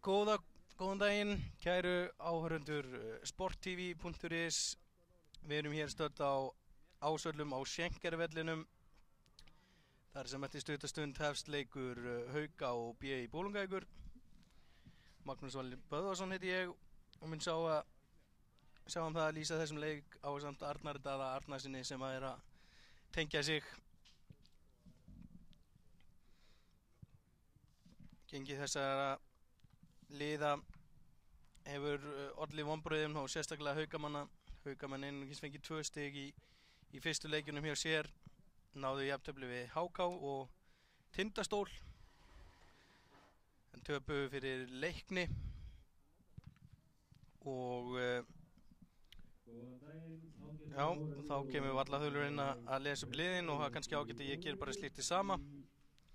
Góðan daginn, kæru áhörundur sporttv.is. Við erum hér stödd á Ásvöllum á Schenkervellinum. Þar sem eftir stuttastund hefst leikur Hauka og BÍ Bolungarvíkur. Magnús Valur Böðvarsson heiti ég og mun sjá það að lýsa þessum leik ásamt Arnari Daða Arnarsinni sem að tengja sig. Gengi þessara liða hefur olli vonbrigðum og sérstaklega Haukamenn einungis fengið 2 stig í fyrstu leikjunum hjá sér. Náðu jafntefli við HK og Tindastól en töpuðu fyrir Leikni og þá kemur vallaþulurinn að lesa upp liðin og það er kannski ágætt að ég ger bara slíkt sama.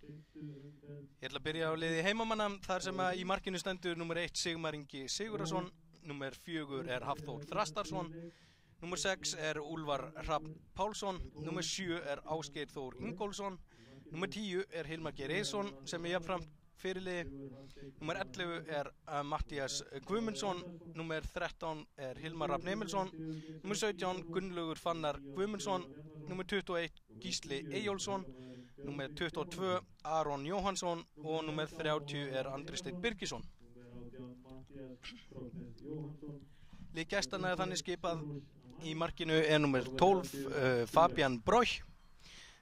Ég ætla að byrja á liði heimamanna þar sem að í markinu stendur nummer 1 Sigmar Ingi Sigurðarson, nummer 4 er Hafþór Þrastarsson, nummer 6 er Úlfar Hrafn Pálsson, nummer 7 er Ásgeir Þór Ingólfsson, nummer 10 er Hilmar Geir Eiðsson sem er jafnframt fyrirliði, nummer 11 er Matthías Guðmundsson, nummer 13 er Hilmar Rafn Emilsson, nummer 17 Gunnlaugur Fannar Guðmundsson, nummer 21 Gísli Eyjólfsson, nummer 22 Aron Jóhannsson og nummer 30 er Andri Steinn Birgisson. Lið gestanna er þannig skipað: í markinu er nummer 12 Fabian Broich,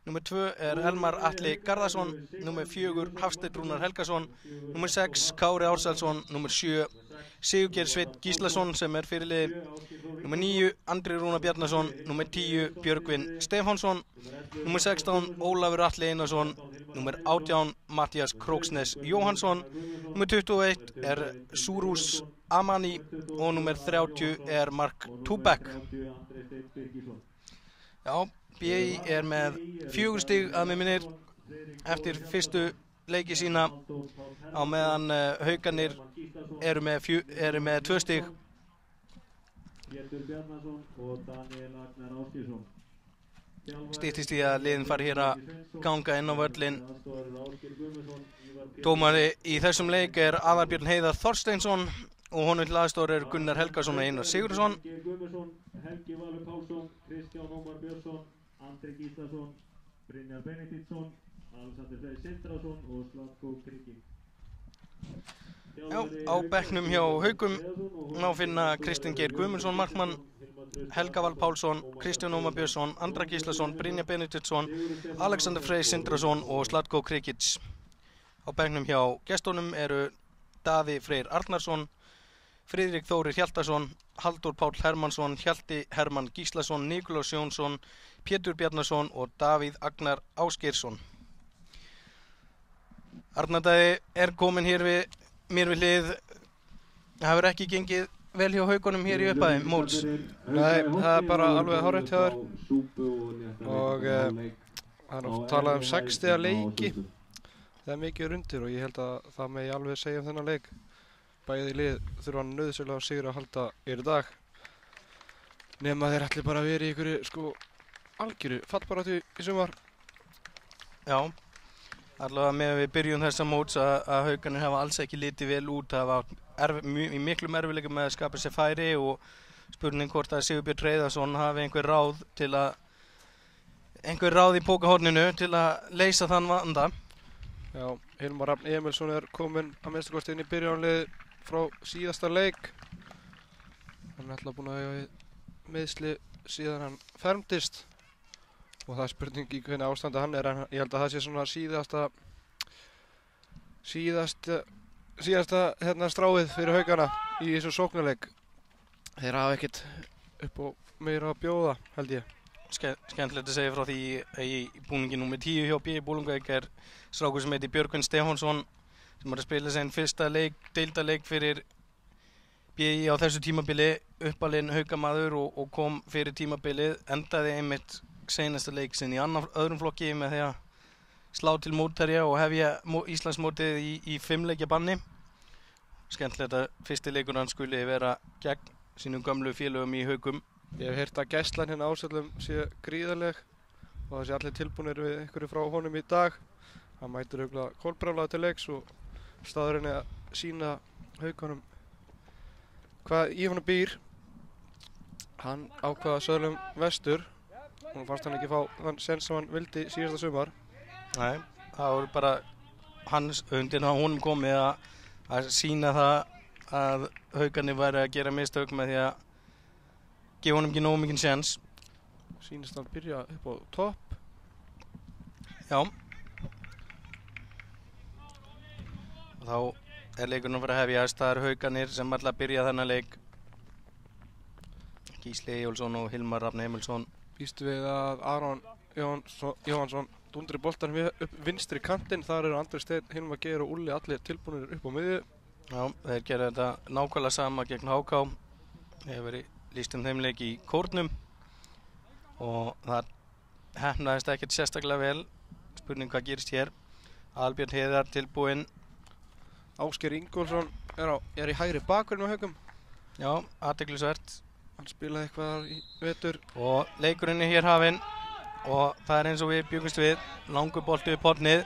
nummer 2 er Elmar Atli Garðarsson, nummer 4 Hafsteinn Rúnar Helgason, nummer 6 Kári Ársælsson, nummer 7 Sigurgeir Sveinn Gíslason sem er fyrirliði, nummer 9 Andri Rúnar Bjarnason, nummer 10 Björgvin Stefánsson, nummer 16 Ólafur Atli Einarsson, nummer 18 Matthías Króksnes Jóhannsson, nummer 21 er Súrús Amani og nummer 30 er Mark Tubek. Já, BÍ er með 4 stig að mig minnir eftir fyrstu leiki sína á meðan Haukarnir eru með 2 stig. Styttist í að liðin fari hér að ganga inn á völlin. Dómari í þessum leik er Aðalbjörn Heiðar Þorsteinsson og honum til aðstoðar eru Gunnar Helgason og Einar Sigurðsson. Helgi Valur Pálsson, Kristján Ómar Björnsson, Andri Gíslason, Brynjar Benediktsson, Alexander Freyr Sindrason og Slatko Kriki. Já, á bekknum hjá Haukum má finna Kristinn Geir Guðmundsson markmann, Helga Val Pálsson, Kristján Ómar Björnsson, Andra Gíslason, Brynjar Benediktsson, Alexander Freyr Sindrason og Slatko Krikic. Á bekknum hjá gestunum eru Daði Freyr Arnarsson, Friðrik Þórir Hjaltason, Halldór Páll Hermannsson, Hjalti Hermann Gíslason, Nikulás Jónsson, Pétur Bjarnason og Davíð Agnar Ásgeirsson. Arnar Daði er komin hér mér við hlið. Það hefur ekki gengið vel hjá Haukunum hér í upphafi móts. Nei, það er bara alveg hárrétt hjá þér og það er oft talað um 6 stiga leiki. Það er mikið undir og ég held að það megi alveg segja um þennan leik. Bæði lið þurfa nauðsynlega á sigur að halda í dag. Nema þeir ætli bara að vera í einhverju algjöru fallbaráttu í sumar. Já, allavega með við byrjun þessa móts að Haukarnir hafa alls ekki litið vel út. Það var í miklum erfiðleikum með að skapa sér færi og spurning hvort að Sigurbjörn Hreiðarsson hafi einhver ráð í pókahorninu til að leysa þann vanda. Já, Hilmar Rafn Emilsson er kominn að minnsta kosti inn í byrjunarlið frá síðasta leik. Hann er alltaf búinn að eiga meiðsli síðan hann fermdist og það er spurning í hvernig ástandi hann er, en ég held að það sé svona síðasta stráið fyrir Haukana í þessum sóknarleik. Þeir hafa ekkert upp á meira að bjóða, held ég. Skemmtilegt að segja frá því að í búningi nummer 10 hjá BÍ Bolungarvík er strákur sem heitir Björgvin Stefánsson sem er að spila sinn fyrsta deildarleik fyrir BÍ á þessu tímabili, uppalinn Haukamaður og kom fyrir tímabilið, endaði einmitt seinasta leik sinn í öðrum flokki með því að slá til mótherja og hefja Íslandsmótið í 5 leikja banni. Skemmtilegt að fyrsti leikur hann skuli vera gegn sínum gömlu félögum í Haukum. Ég hef heyrt að gæslan hérna Ásvöllum sé gríðarleg og það sé allir tilbúnir við einhverju frá honum í dag. Hann mætir auðvitað kolbrjálaður til leiks og staðurinn er að sýna Haukunum hvað í honum býr. Hann ákvað að söðlum vestur. Hún fannst hann ekki fá þann sens sem hann vildi síðasta sumar. Nei, það voru bara hans undir honum komið að sýna það að Haukarnir væri að gera mistök með því að gefa honum ekki nógu mikinn sens. Sýnist hann byrja upp á topp. Já. Og þá er leikurinn að fara að hefjast. Það eru Haukarnir sem ætla að byrja þennan leik. Gísli Eyjólfsson og Hilmar Rafn Emilsson. Býstu við að Aron Jóhannsson dundri boltanum upp vinstri kantinn. Þar eru Andri Steinn, Hilmar Geir og Úlli allir tilbúnir upp á miðju. Já, þeir gera þetta nákvæmlega sama gegn HK. Hefur verið lýst þeim leik í kórnum og það heppnaðist ekkert sérstaklega vel. Spurning hvað gerist hér. Albjörn Heiðar tilbúinn. Ásgeir Ingólfsson er í hægri bakverðinu á Haukum. Já, athyglisvert. Hann spilaði eitthvað í vetur. Og leikurinn er hér hafinn og það er eins og við bjuggumst við. Langur bolti upp hornið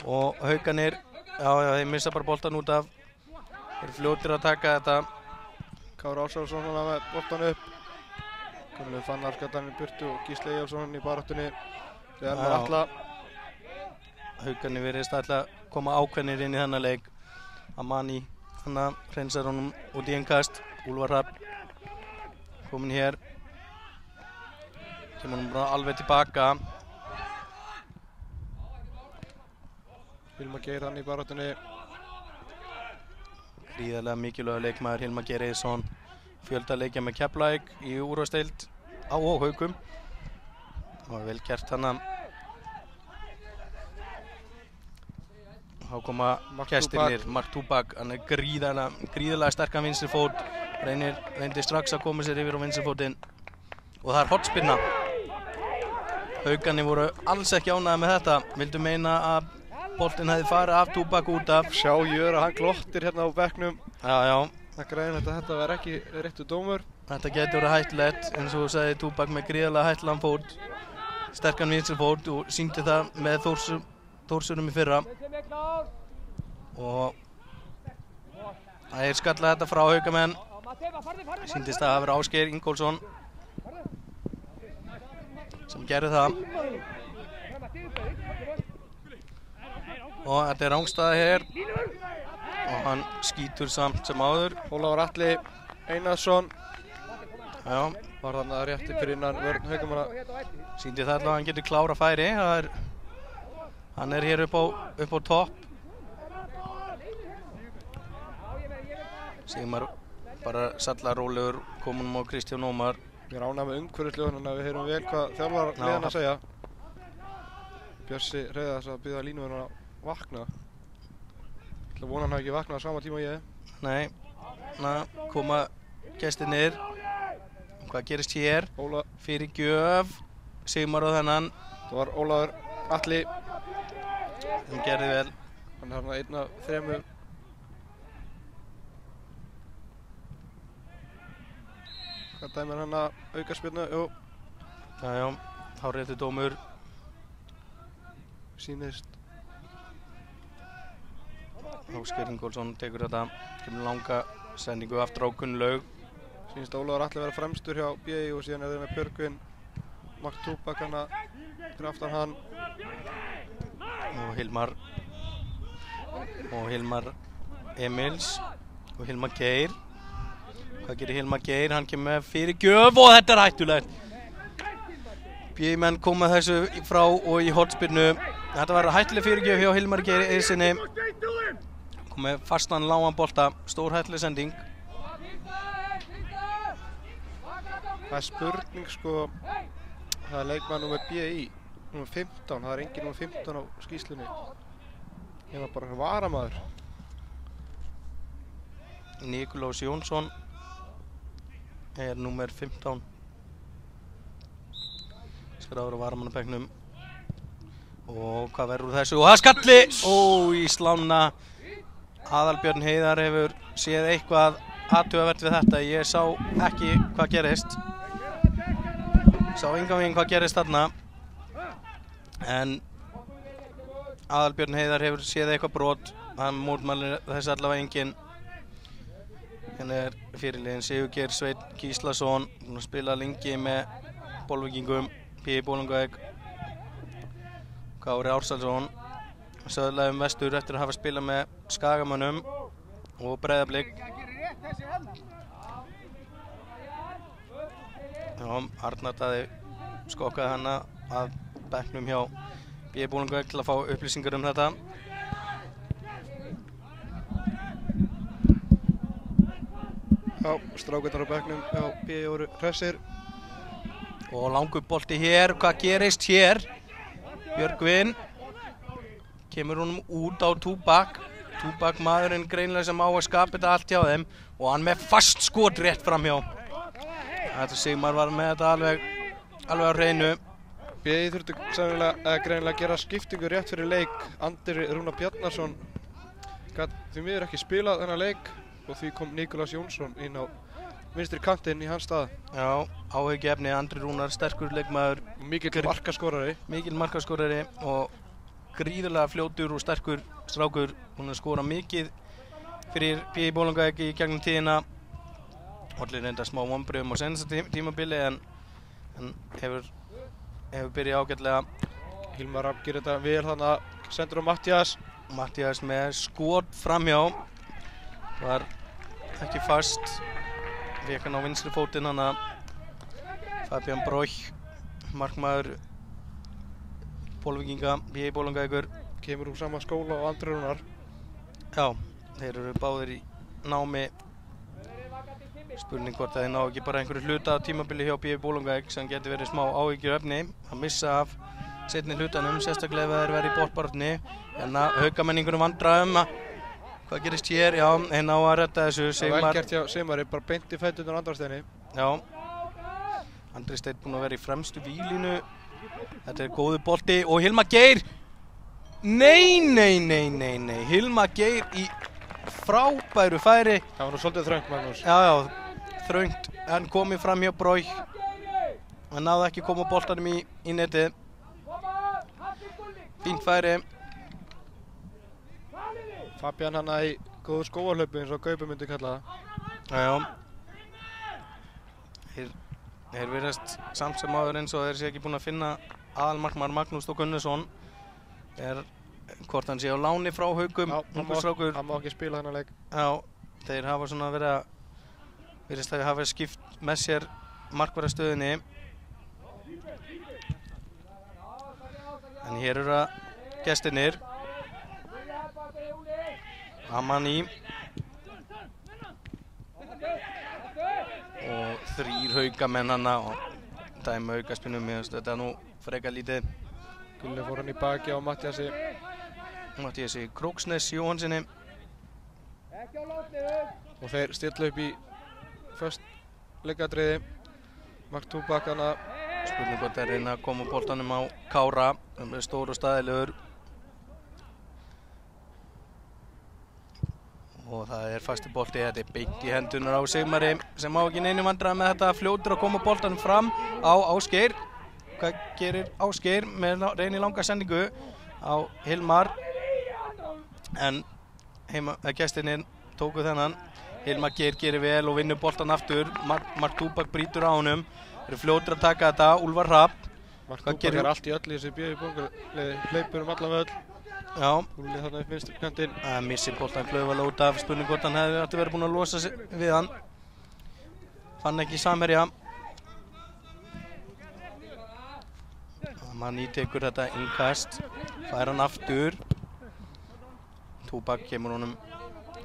og Haukarnir, já, þeir missa bara boltan út af. Þeir eru fljótir að taka þetta. Kári Ársálsson með boltan upp. Gunnlaugur Fannar skatan í burtu og Gísli Eyjólfsson í baráttunni. Elmar Atla. Haukarnir virðist ætla að koma ákveðnir inn í þennan leik. Amani, hann hreinsar honum út í innkast. Úlfar Hrafn kominn hér. Kemur hann bara alveg tilbaka. Hilmar Geir hann í baráttunni. Gríðarlega mikilvægur leikmaður Hilmar Geir Eiðsson. Fjölda leikja með Keflavík í úrvalsdeild á og Haukum. Það var vel gert hann. Þá koma gestirnir. Mark Tubak, hann er gríðarlega sterkan vinstri fót. Reyndi strax að koma sér yfir á vinstri fótinn. Og það er hornspyrna. Haukarnir voru alls ekki ánægðir með þetta. Vildu meina að boltinn hefði farið af Tubak út af. Sjá Jöra, hann glottir hérna á bekknum. Já. Það er greinilegt að þetta verði ekki réttu dómur. Þetta getur verið hættulegt, eins og þú sagði Tubak með gríðarlega hættulegan fót. Sterkan vinstri fót og sýndi það með Þórsurum í fyrra. Og það er skallað þetta frá Haukamenn. Sýndist það að vera Ásgeir Ingólfsson sem gerði það. Og þetta er rangstaða hér og hann skýtur samt sem áður. Ólafur Atli Einarsson Já, var þarna rétti fyrir innan vörn Haukamanna. sýndi það allavega að hann getur klára færi. Hann er hér upp á topp. Sigmar bara sallar rólegur, komin á Kristján Ómar. Við erum ánægð með umhverfisljóðunum að við heyrum vel hvað þjálfar liðan að segja. Bjössi Hreiðars að biðja línuverðina að vakna. Ég ætla að vona hann hafi ekki vaknað á sama tíma og ég. Nei, koma gestirnir. Hvað gerist hér? Fyrir gjöf. Sigmar á þennan. Það var Ólafur Atli. Hann gerði vel. Hann er hérna einn af þremur. Hvað dæmir hann að aukaspyrnu? Jú. Já, hárréttur dómur. Sýnist. Ásgeir Ingólfsson tekur þetta. Kemur langa sendingu aftur á Gunnlaug. Sýnist Ólafur Atli vera fremstur hjá BI og síðan er þeir með Björgvin. Mark Tubak hann fyrir aftan hann. Og Hilmar Emils og Hilmar Geir. Hvað gerir Hilmar Geir? Hann kemur með fyrir gjöf og þetta er hættulegt. BI-menn kom með þessu frá og í hornspyrnu. Þetta var hættuleg fyrirgjöf hjá Hilmar Geir Eiðssyni. Kom með fastan lágan bolta, stór hættuleg sending. Það er spurning sko, það er leikmann númer BI, númer 15, það er engin númer 15 á skýrslunni. Ég var bara varamaður. Nikulás Jónsson er númer 15. Skráður á varamannabekknum. Og hvað verður úr þessu? Og það skalli! Í slána. Aðalbjörn Heiðar hefur séð eitthvað athugavert við þetta. Ég sá ekki hvað gerist. Sá engan veginn hvað gerist þarna. En Aðalbjörn Heiðar hefur séð eitthvað brot. Hann mótmælir þessi allavega enginn. Síðan fyrirliðinn Sigurgeir Sveinn Gíslason, búinn að spila lengi með Bolvíkingum, P.I. Bolungarvík. Kári Ársalsson söðlaði vestur eftir að hafa spilað með Skagamönnum og Breiðablik. Já, Arnar Daði skokkaði hana að bekknum hjá P.I. Bolungarvík til að fá upplýsingar þetta. Já, strákurnar á bekknum hjá P.I. voru hressir. Og langur bolti hér, hvað gerist hér? Björgvin kemur honum út á Túbak. Túbak maðurinn greinilega sem á að skapa þetta allt hjá þeim og hann með fast skot rétt framhjá. Þetta Sigmar var með þetta alveg á hreinu. P.I. þurftu greinilega að gera skiptingu rétt fyrir leik. Andri Rúnar Bjarnason gat því miður ekki spilað þennan leik og því kom Nikolás Jónsson inn á vinstri kantinn í hans stað. Já, áhyggjuefni, Andri Rúnar, sterkur leikmaður. Mikill markaskorari. Mikill markaskorari og gríðarlega fljótur og sterkur strákur. Hún skora mikið fyrir P.I. Bolungarvík í gegnum tíðina. Olli reynda smá vonbrigðum á seinasta tímabili en hefur byrjað ágætlega. Hilmar Rapp gerir þetta vel þannig að sendur á Matthías. Matthías með skot framhjá. Var ekki fast. Fékk hann á vinstri fótinn hana. Fabian Broich, markmaður Bolvíkinga, P.I. Bolungarvíkur. Kemur úr sama skóla og Andri Rúnar. Já, þeir eru báðir í námi. Spurning hvort að þeir ná ekki bara einhverju hluta á tímabili hjá P.I. Bolungarvík sem getur verið smá áhyggjuefni að missa af seinni hlutanum, sérstaklega ef þeir verið í botbaráttunni. En Haukamenningunum vandræðum. Hvað gerist hér? Já, ná að redda þessu. Vel gert hjá Sigmari, bara beint í fæturnar á Andrasteini. Já. Andri Steinn búinn að vera í fremstu víglínu. Þetta góðu bolti og Hilmar Geir. Nei. Hilmar Geir í frábæru færi. Það var nú svolítið þröngt, Magnús. Já, þröngt. Hann komið fram hjá Broich. Hann náði ekki koma boltanum í netið. Fínt færi. Fabian hana í góðu skóarhlaupu eins og Gaupi myndi kalla það. Já. Þeir virðast samt sem áður eins og þeir sé ekki búin að finna aðalmarkmaður Magnús Þór Gunnarsson. Hvort hann sé á láni frá Haukum. Já, hann má ekki spila þennan leik. Já, þeir hafa svona virðist að hafa skipt með sér markvarðarstöðinni. En hér eru það gestirnir. Amani og 3 Haukamenn hana og dæmi Haukaspinum. Þetta nú frekar lítið. Gulli fór hann í baki á Matthíasi Króksnes Jóhannsinni. Og þeir stilla upp í föst leikadriði. Mark Túbak hana. Spurning hvort þeir reyna að koma boltanum á Kára. Það er stór og staðilegur. Og það er fasti bolti, þetta er beint í hendunar á Sigmari sem má ekki neinu vandræða með þetta, fljótur að koma boltanum fram á Ásgeir. Hvað gerir Ásgeir með reynir langa sendingu á Hilmar? En gestirnir tóku þennan. Hilmar Geir gerir vel og vinnur boltan aftur. Mark Túbak brýtur á honum. Þeir eru fljótur að taka þetta, Úlfar Rapp. Mark Túbak er allt í öll í þessi P.I. Bolungarliði, hleypur allan völl. Já. Úlfið þarna upp vinstri kantinn. Missir boltan klaufalega út af. Spurning hvort hann hefði verið búinn að losa sig við hann. Fann ekki samherja. Manni tekur þetta innkast. Fær hann aftur. Túbak kemur honum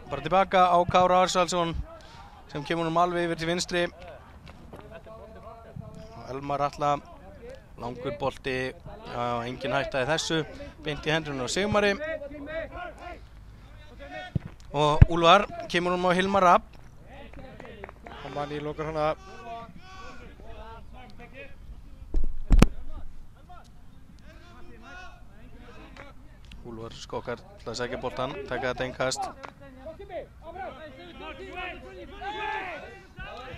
bara tilbaka á Kára Ársalsson sem kemur honum alveg yfir til vinstri. Elmar Atla. Langur bolti. Engin hætta í þessu. Beint í hendurinn á Sigmari. Og Úlfar kemur á Hilmar Rapp. Manni lokar hana. Úlfar skokar til að segja boltan, taka þetta innkast.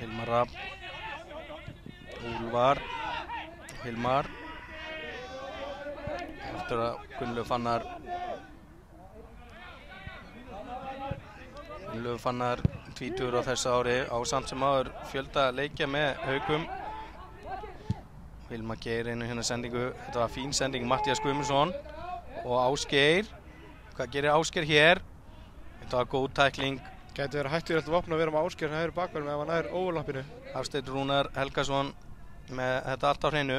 Hilmar Rapp. Úlfar. Hilmar. Eftir að Gunnlaug Fannar tvítugur á þessu ári á samt sem áður fjölda leikja með Haukum. Hilmar Geir inn hérna sendingu, þetta var fín sending, Matthías Guðmundsson og Ásgeir. Hvað gerir Ásgeir hér? Þetta var góð tækling. Gæti verið hættulegt vopn að vera með Ásgeir hægri bakverðum ef hann nær overlappinu. Hafsteinn Rúnar Helgason með þetta allt á hreinu.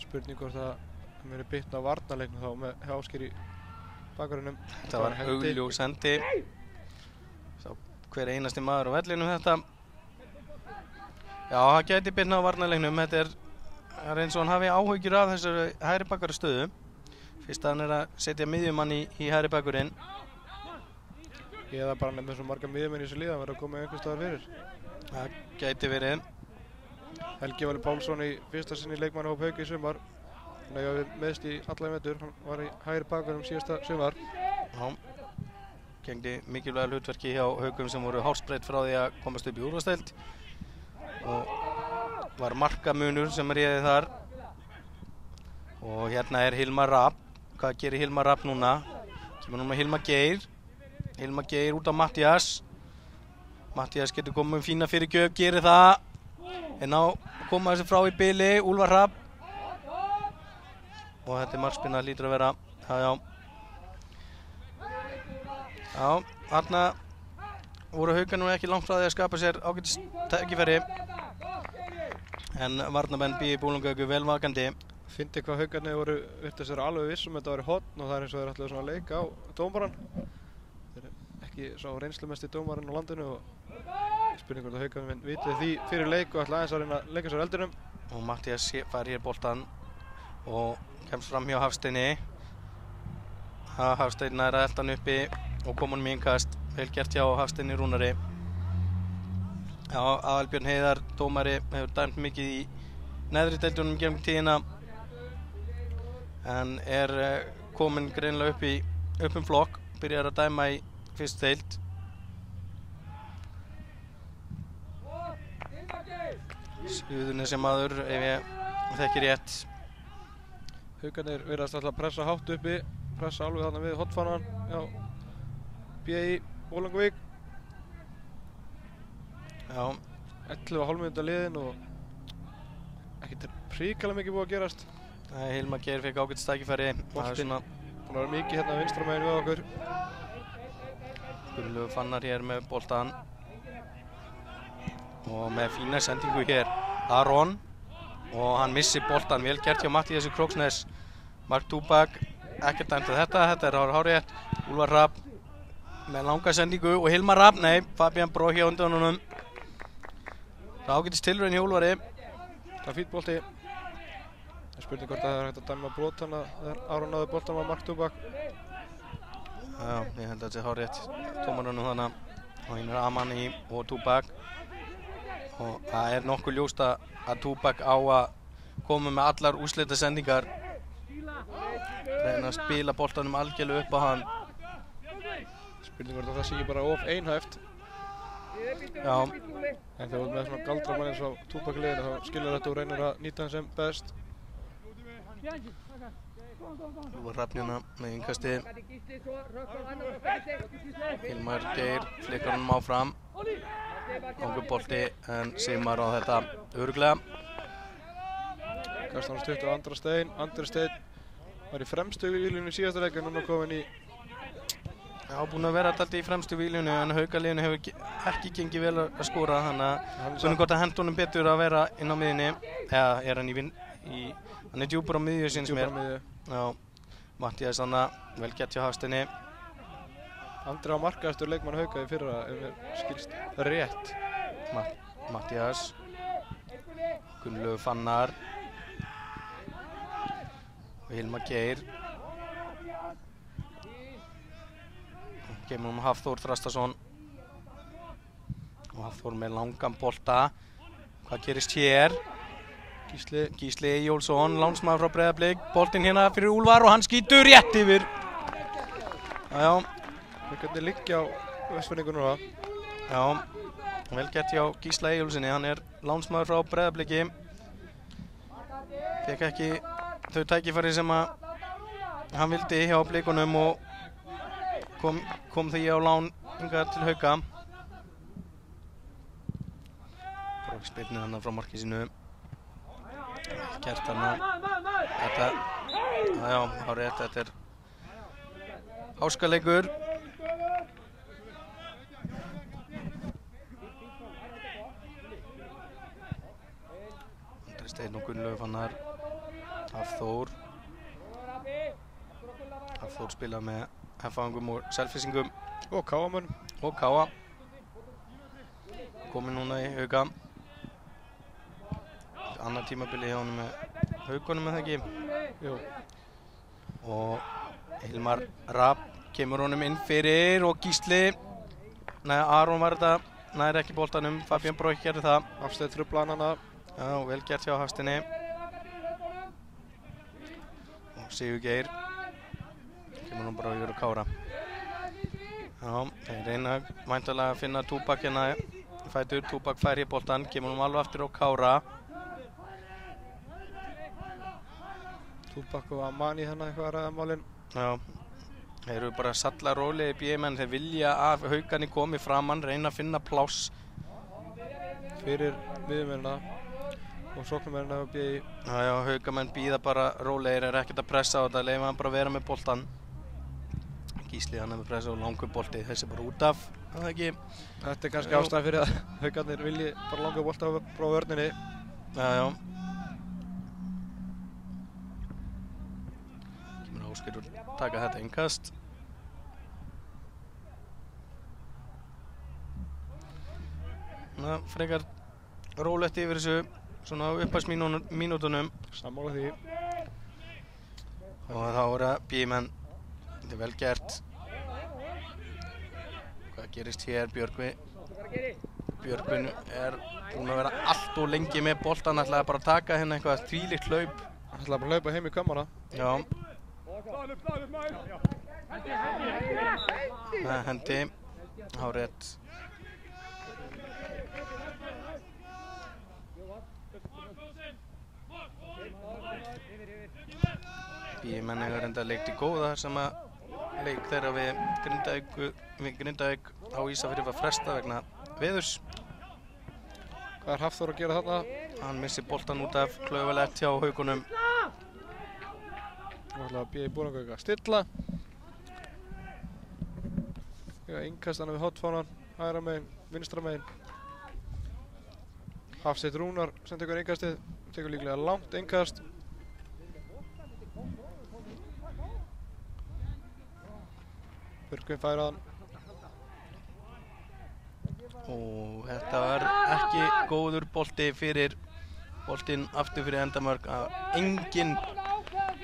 Spurning hvort það verið bitna á varnarleiknum þá með Ásgeir í bakverðinum. Þetta var augljós hendi. Sá hver einasti maður á vellinum þetta. Já, það gæti bitna á varnarleiknum. Þetta er eins og hann hafi áhyggjur af þessari hægri bakverðu stöðu. Fyrst að hann að setja miðjumann í hægri bakverðinn. Eða bara nefnir svo marga miðjumenn í þessu liða verður að koma einhvers staðar fyrir. Það gæti verið. Helgi Valur Pálsson í fyrsta sinni leikmannahóp Hauka í sumar. Hann hefði meðst í alla vetur. Hann var í hægri bakverðum síðasta sumar. Já, gegndi mikilvæga hlutverki hjá Haukum sem voru hálsbreytt frá því að komast upp í úrvalsdeild. Og var markamunur sem réði þar. Og hérna er Hilmar Rapp. Hvað gerir Hilmar Rapp núna? Kemur núna Hilmar Geir. Hilmar Geir út á Matthías. Matthías getur komið með fína fyrirgjöf, gerir það. En á koma þessi frá í bili, Úlfar Rapp. Og þetta er markspinna, lítur að vera. Já, þarna voru Haukar nú ekki langt frá því að skapa sér ágætis tækifæri. En varnarmenn B í Bolungarvík vel vakandi. Fyndi hvað Haukarnir voru virtast vera alveg vissum þetta væri hotn og það er eins og þeir ætlaðu svona að leika á dómarann. Þeir eru ekki svo reynslumesti dómarinn á landinu og spurning hvort að Haukarnir vitið því fyrir leik og ætla aðeins að reyna að leika sér eldinum. Og Matthías fær hér boltan og kemst fram hjá Hafsteini. Hafsteinn nær að elta hann uppi og kom honum í innkast. Vel gert hjá Hafsteini Rúnari. Já, Aðalbjörn Heiðar, dómari, hefur dæmt mikið í neðri deildunum gegnum tíðina. En er komin greinilega upp flokk, byrjar að dæma í fyrstu deild. Suðurnesja maður, ef ég þekki rétt. Haukarnir virðast alltaf að pressa hátt uppi, pressa alveg þarna við hotfanan hjá B.I. Bolungarvík. Já. 11,5 mínútur liðin og ekkert hrikalega mikið búið að gerast. Hilmar Geir fekk ágætis tækifæri. Boltinn búinn að vera mikið hérna vinstra megin við okkur. Guðlaugur Fannar hér með boltan. Og með fína sendingu hér Aron. Og hann missir boltan, vel gert hjá Matthíasi Króksnes. Mark Túbak, ekkert dæmt að þetta er hárrétt. Úlfar Rapp með langa sendingu og Hilmar Rapp, nei, Fabian Bró hjá undan honum. Það ágætis tilraun hjá Úlfari. Það er fínn bolti. Það er spurning hvort það er hægt að dæma brot hana þegar Aron náði boltan með Mark Túbak. Já, ég held að þetta sé hárrétt. Dómarunum þannig. Og hinn er Amani og Túbak. Og það er nokkuð ljóst að Túbak á að koma með allar úrslita-sendingar. Reyna að spila boltanum algjörlega upp á hann. Spurning hvort það sé ekki bara of einhæft. Já. En þegar þú ert með svona galdramann eins og Túbak í liðinu þá skilur þetta og reynir að nýta hann sem best. Úlfar Rafnina með innkasti. Hilmar Geir flikkar honum áfram. Kongur bolti en Sigmar á þetta örugglega. Kastar hann stutt á Andra Stein. Andri Stein var í fremstu vílunni í síðasta leik en núna komin í... Já, búinn að vera alltaf í fremstu vílunni en Haukaliðinu hefur ekki gengið vel að skora þannig að svona gott að henda honum betur að vera inn á miðjunni. Eða er hann hann er djúpur á miðju síns mér. Já, Matthías þannig, vel gert hjá Hafsteini. Andri á markaðastur leikmann Hauka í fyrra ef mér skilst rétt. Matthías. Gunnlaugur Fannar. Og Hilmar Geir. Kemur Hafþór Þrastason. Og Hafþór með langan bolta. Hvað gerist hér? Gísli Eyjólfsson, lánsmaður frá Breiðablik. Boltinn hérna fyrir Úlfar og hann skýtur rétt yfir. Já. Hvernig liggja á Vestfirðingu núna? Já, vel gert hjá Gísla Eyjólfssoni, hann er lánsmaður frá Breiðabliki. Fekk ekki þau tækifæri sem að hann vildi hjá Blikunum og kom því á lán hingað til Hauka. Brók spilnið hann frá marki sínu. Gert hann þetta, já, hárið, þetta háskaleikur. Andri Steinn og Gunnlaug Fannar. Hafþór spila með F-fangum og Selfyssingum og Káamönnum og Káa. Komið núna í Hauka. Annar tímabili hjá honum með Haukunum, eða ekki? Jú. Og Hilmar Rapp kemur honum inn fyrir og Gísli, nei, Aron var þetta, nær ekki boltanum, Fabian Brók gerði það. Hafsteinn truflaði hana. Já, vel gert hjá Hafsteinni. Og Sigurgeir kemur hún bara yfir og Kára. Já, þeir reyna væntanlega að finna Túbak hérna fætur. Túbak fær í boltan, kemur hún alveg aftur á Kára. Túbak og Amani hérna eitthvað að ræða málin. Já, þeir eru bara salla rólegir BM-menn. Þeir vilja að Haukarnir komi framann, reyna að finna pláss fyrir miðjumennina og sóknarmennina og BI. Já, Haukamenn bíða bara rólegir, er ekkert að pressa á þetta, leifa hann bara að vera með boltan. Gísli hann er með pressa og langur bolti, þessi bara út af, það ekki? Þetta er kannski ástæðan fyrir að Haukarnir vilji bara langur bolta frá vörninni. Já. Kemur Ásgeir og taka þetta innkast. Frekar rólegt yfir þessu, svona á upphafsmínútunum. Sammála því. Og þá er það BI-menn, þetta er vel gert. Hvað gerist hér? Björgvin er búinn að vera allt og lengi með boltan, ætlaði bara að taka hérna eitthvað þvílíkt hlaup. Hann ætlaði bara að hlaupa heim í kammana. Já. Hendi, hárrétt. BI-menn eiga reynda leikt í góða sem að leik þeirra við Grindavík á Ísafirði var fresta vegna veðurs. Hvað er Hafþór að gera þarna? Hann missir boltan út af klaufalegt hjá Haukunum. Nú ætlaði BI Bolungarvík að stilla. Innkast hann við hotfánan, hægra megin, vinstra megin. Hafsteinn Rúnar sem tekur innkastið, tekur líklega langt innkast. Björgvin fær hann. Og þetta var ekki góður bolti fyrir boltinn aftur fyrir endamörk. Engin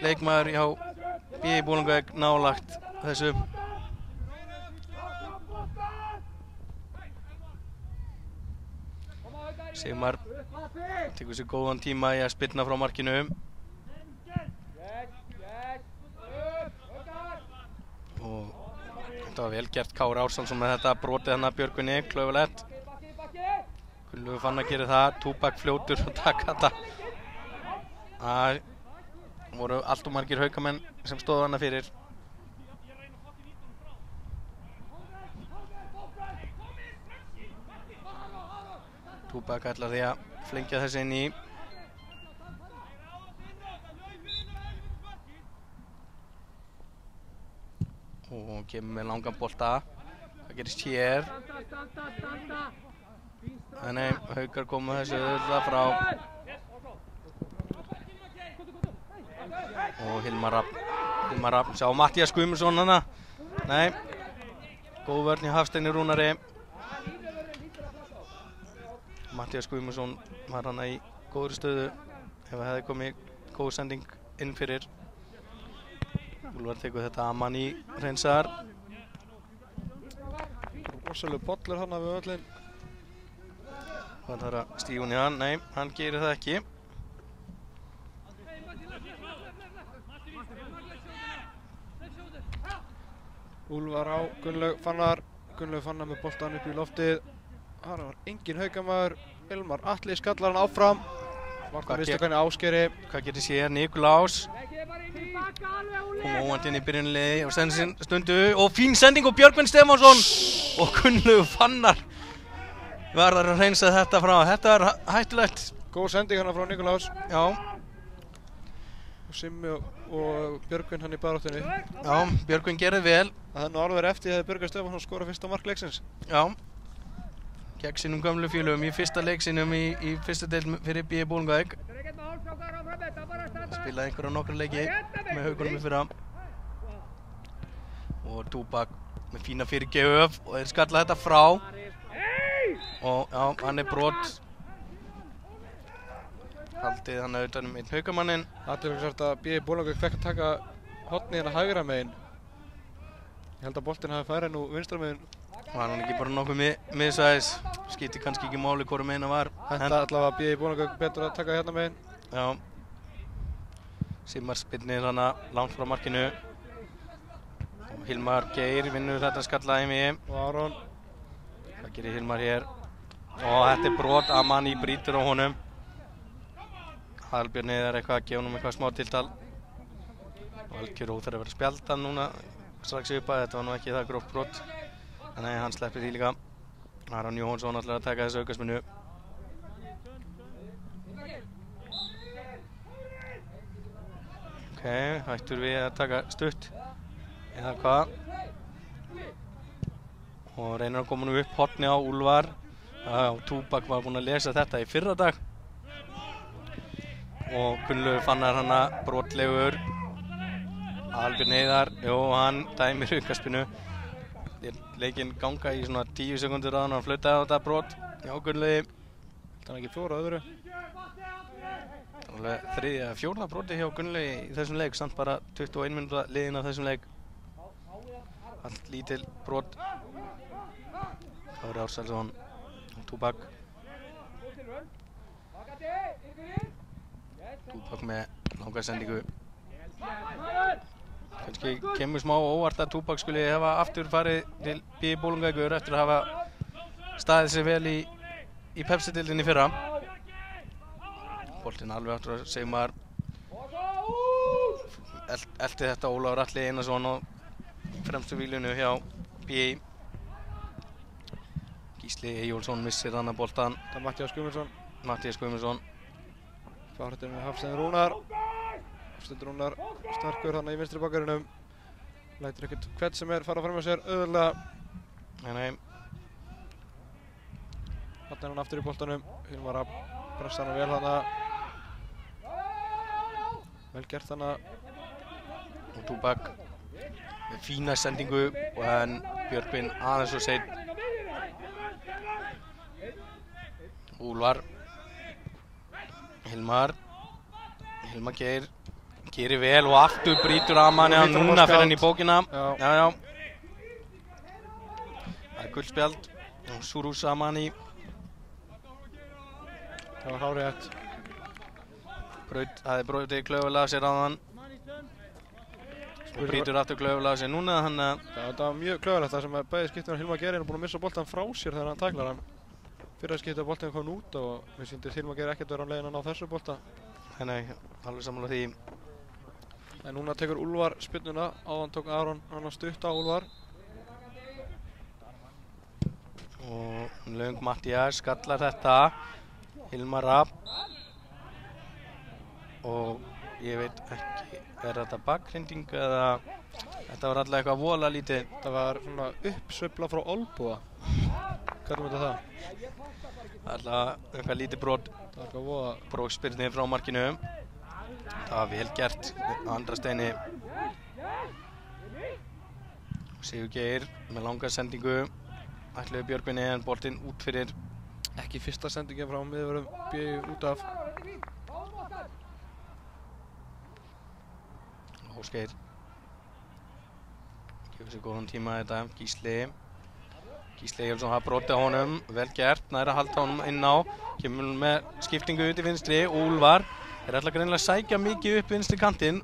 leikmaður hjá BI Bolungarvík nálagt þessu. Sigmar tekur sér góðan tíma í að spilna frá markinu. Og þetta var vel gert Kári Ársálsson með þetta brotið hann að Björgvinni, klaufalegt. Gunnlaugur Fannar gerir það, Túbak fljótur og taka þetta. Það voru allt og margir Haukamenn sem stóðu hana fyrir. Túbak ætlar því að flengja þessi inn í. Og kemur með langan bolta. Hvað gerist hér? Nei, Haukar koma þessu auðvitað frá. Og Hilmar Rapp, sjá Mattías Guðmundsson hana. Nei, góð vörn í Hafsteini Rúnari. Mattías Guðmundsson var hana í góðri stöðu ef það hefði komið góð sending inn fyrir. Úlfar tekur þetta Amani hreinsar. Rosalega bollur hann við öllin. Hvað þarf að stíga hún í hann? Nei, hann gerir það ekki. Úlfar á Gunnlaug Fannar. Gunnlaug Fannar með boltan upp í loftið. Það var engin Haukamaður. Hilmar Atli skallar hann áfram. Markmann vistu hvernig Ásgeiri. Hvað gerist hér? Nikulás. kom óvænt inn í byrjunliði og stendur stundu og fín sending og Björgvin Stefánsson og Gunnlaugur Fannar verður að hreinsa þetta frá. Þetta er hættulegt. Góð sending hana frá Nikolás. Já. Og Simmi og Björgvin hann í baráttunni. Já, Björgvin gerði vel. Það er nú alveg eftir að Björgvin Stefánsson skora fyrsta mark leiksins. Já. Gegn sínum gömlu félögum í fyrsta leik sínum í fyrsta deild fyrir B.I. Bolungarvík. Spilaði einhverja nokkra leiki með Haukunum í fyrra. Og Túbak með fína fyrirgjöf og þeir skalla þetta frá. Og já, hann er brot. Haldið hann utan einn Haukamannin. Athyglisvert að B.I. Bolungarvík fekk að taka hornið hérna hægra megin. Ég held að boltinn hafi færið nú vinstra megin. Var hann ekki bara nokkuð miðsvæðis, skipti kannski ekki máli hvoru megin það var. Þetta allavega B.I. Bolungarvík betur að taka hérna megin. Já. Simmar spinnir hana langt frá markinu. Og Hilmar Geir vinnur þetta skallaði mig. Og Aron. Hvað gerir Hilmar hér? Og þetta er brot, Amani brýtur á honum. Hallbjörn er eitthvað að gefa honum eitthvað smá tiltal. Og algjör óþarf að vera spjaldan núna strax upp að þetta var nú ekki það gróft brot. Nei, hann sleppir því líka. Aron Jóhannsson ætlar að taka þessu aukaspyrnu. Ok, hættur við að taka stutt. Eða hvað? Og reynir að koma nú upp horni á Úlfar. Já, Túbak var búinn að lesa þetta í fyrradag. Og Gunnlaugur Fannar hana brotlegur. Albjörn Heiðar, jú, hann dæmir aukaspyrnu. Leikinn ganga í svona 10 sekundur að hann flautaði á þetta brot. Já, Gunnlaugi. Þannig ekki fjóra öðru. Alveg þriðja, fjórða broti hjá Gunnlaugi í þessum leik, samt bara 21 minúta liðin af þessum leik. Allt lítil brot. Kári Ársælsson og Túbak. Túbak með langa sendingu. Kannski kemur smá óvart að Túbak skuli hafa aftur farið til B.I. Bolungarvíkur eftir að hafa staðið sig vel í Pepsi-deildinni fyrra. Boltinn alveg aftur að Sigmar elti þetta Ólafur Atli Einarsson á fremstu víglinu hjá B.I. Gísli Eyjólfsson missir hann að boltan. Það er Matthías Guðmundsson. Fárhættir með Hafstein Rúnar. Hafstein Rúnar sterkur hann í vinstri bakverðinum. Lætur ekkert hvern sem er fara fram með sér auðvitað. Nei. Þarna er hann aftur í boltanum. Hilmar að pressa hann vel hana. Vel gert hana. Og Túbak með fína sendingu og en Björgvin aðeins og seinn. Úlfar. Hilmar Geir gerir vel og aftur brýtur Amani hann núna fyrir hann í bókina. Já. Það er guldspjald og Surus Amani. Það var hárrétt. Það er brotið klaufulega sér á hann. Og brýtur aftur klaufulega sér núna. Það var mjög klaufulegt það sem bæði skiptum Hilmar Geir er búinn að missa boltan frá sér þegar hann tæklar hann. Fyrra skipti að boltinn kom út og mér sýndist Hilmar Geir ekkert vera á leiðin að ná þessu bolta. Nei, alveg sammála því. En núna tekur Úlfar spyrnuna, áðan tók Aron hann að stutta Úlfar. Og löng Matthías skallar þetta. Hilmar Rapp. Og ég veit ekki, er þetta bakhrinding eða þetta var alltaf eitthvað vola lítið. Þetta var svona uppsveifla frá olnboga. Hvernig veit það? Alltaf eitthvað lítið brot. Það var eitthvað voða. Brókspyrni frá markinu. Það var vel gert á andra steini. Sigur Geir með langa sendingu. Ætluðu Björgvinni en boltinn út fyrir. Ekki fyrsta sendingin frá miðvörðum B.I. út af. Ósgeir. Gefur sér góðan tíma þetta. Gísli Eyjólfsson hafa brotið á honum. Vel gert. Næra að halda honum inn á. Kemur með skiptingu út í vinstri. Úlfar. Þeir ætla greinilega að sækja mikið upp vinstri kantinn.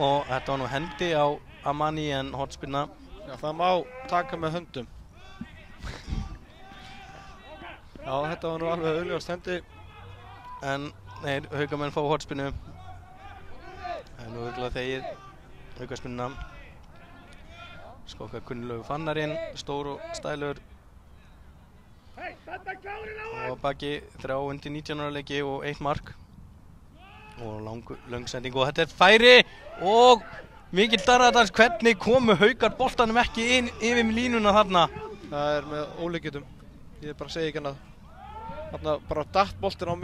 Og þetta var nú hendi á Amani en hornspyrna. Já, það má taka með höndum. Já, þetta var nú alveg augljóst hendi. En þeir haukamenn fá hornspyrnu. Það er nú örugglega þegið aukaspyrna. Skokka kunnulegu Fannarinn, stór og stælur. Og baki 3 undir 19 ára leiki og 1 mark. Og löng sending og þetta er færi og mikill darraðans. Hvernig komu Haukar boltanum ekki inn yfir línuna þarna? Það er með ólíkindum. Ég bara segi ekki annað. Þarna bara datt boltinn á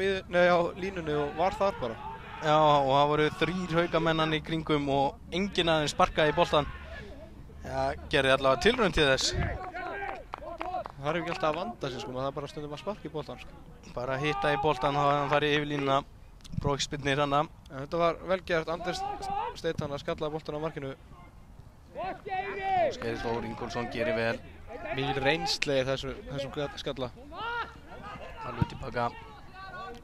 línunni og var þar bara. Já, og það voru 3 Haukamenn í kringum og enginn aðeins sparkaði í boltan. Já, gerði allavega tilraun til þess. Það er ekki alltaf að vanda sig, sko, það er bara stundum að sparka í boltan, sko. Bara hitta í boltan, þá hafði hann farið yfir línuna. Brókspyrnir hana. En þetta var vel gert, Anders Steitan að skalla boltan á markinu. Skeiðir Þór Ingólfsson gerir vel. Mikil reynsli í þessum skalla. Alveg tilbaka.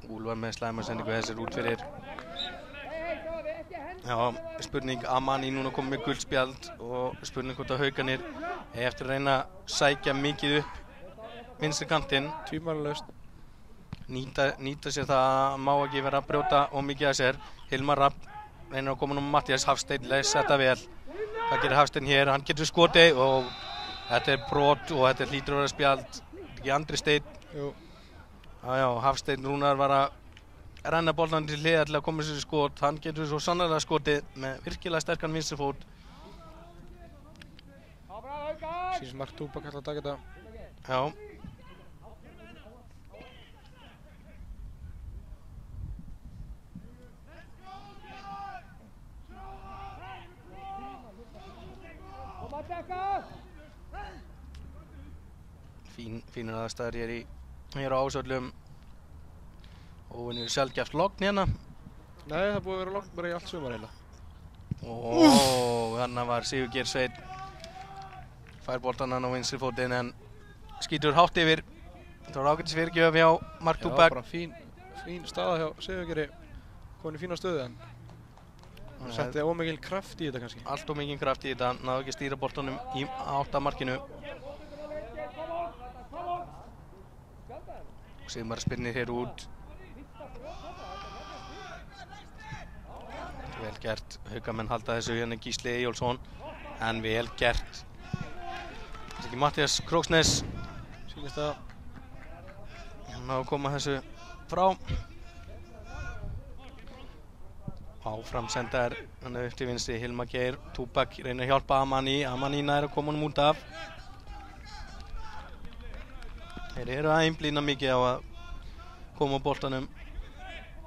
Úlfar með slæmarsendingu þessir út fyrir. Já, spurning Amani núna komið með guldspjald og spurning hvort að Haukarnir eftir að reyna að sækja mikið upp vinstri kantinn. Tvímælalaust. Nýta sér það að má ekki vera að brjóta og mikið að sér. Hilmar Rapp reynir að koma nú með Matthías. Hafsteinn les þetta vel. Hvað gerir Hafsteinn hér? Hann getur skotið og þetta er brot og þetta hlýtur að vera spjald. Ekki Andri Steinn. Jú. Já, Hafsteinn Rúnar var að renna boltan til hliðar til að koma sér í skot. Hann getur svo sannarlega skotið með virkilega sterkan vinstri fót. Síns Mark Túpak ætla að taka þetta. Já. Fínur aðstæður hér á Ásvöllum. Óvenju sjaldgæft logn hérna. Nei, það er búið að vera logn bara í allt sumar heila. Og þarna var Sigurgeir Sveinn. Fær boltan hann á vinstri fótinn en skýtur hátt yfir. Það var ágætis fyrirgjöf hjá Mark Túpak. Já, bara fín staða hjá Sigurgeiri. Komin í fína stöðu en hann setti ómikil kraft í þetta kannski. Allt ómikil kraft í þetta. Náðu ekki að stýra boltanum í átt að markinu. Sigmar spinnir hér út. Vel gert. Haukamenn halda þessu hérna Gísli Eyjólfsson. En vel gert. Það er ekki Matthías Króksnes. Sýnist það. Hann á að koma þessu frá. Áfram sendar hann upp til vinstri. Hilmar Geir. Túpak reynir að hjálpa Amani. Amani nær að koma honum út af. Þeir eru að einblína mikið á að koma á boltanum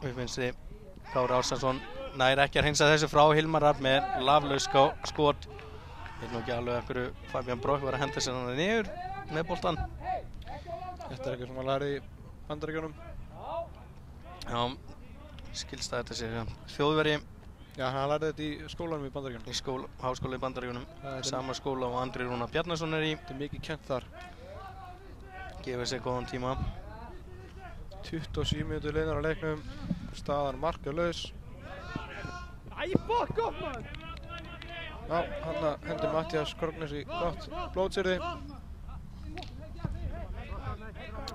upp vinstri. Kári Ársansson nær ekki að hreinsa þessu frá. Hilmar Rapp með laflaus skot. Ég veit nú ekki alveg af hverju Fabian Broch var að henda sér hann niður með boltan. Þetta er eitthvað sem hann lærði í Bandaríkjunum. Já, skilst að þetta sé Þjóðverji. Já, hann lærði þetta í skólanum í Bandaríkjunum. Í háskóla í Bandaríkjunum. Sama skóla og Andri Rúnar Bjarnason er í. Þetta er mikið kennt þar. Gefur sér góðan tíma. 27 mínútur liðnar á leiknum. Staðan markalaus. Já, hann hendur Matthías Króksnes í gott blótsyrði.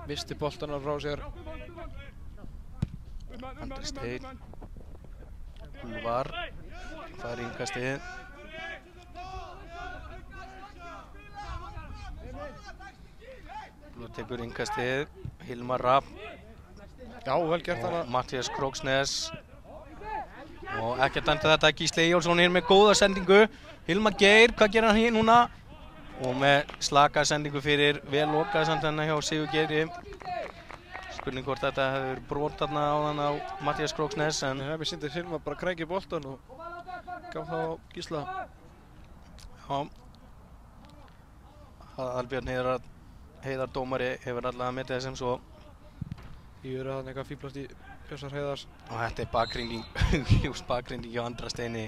Misti boltana frá sér. Andri Steinn. Úlfar. Fær innkastið. Nú tekur innkastið. Hilmar Rapp. Já, vel gert hana. Matthías Króksnes. Og ekki að dæmta þetta. Gísli Eyjólfsson hér með góða sendingu. Hilmar Geir, hvað gerir hann hér núna? Og með slaka sendingu fyrir vel lokaði samt hérna hjá Sigurgeiri. Spurning hvort þetta hefur brot þarna á hann á Matthías Króksnes. En mér sýndi Hilmar bara krækja í boltan og gaf það á Gísla. Já. Albjörn Heiðar dómari hefur allavega metið þessum svo. Ég verið að eitthvað fíblast í Björsar Heiðars. Og þetta er bakrinding, just bakrinding hjá Andra Steini.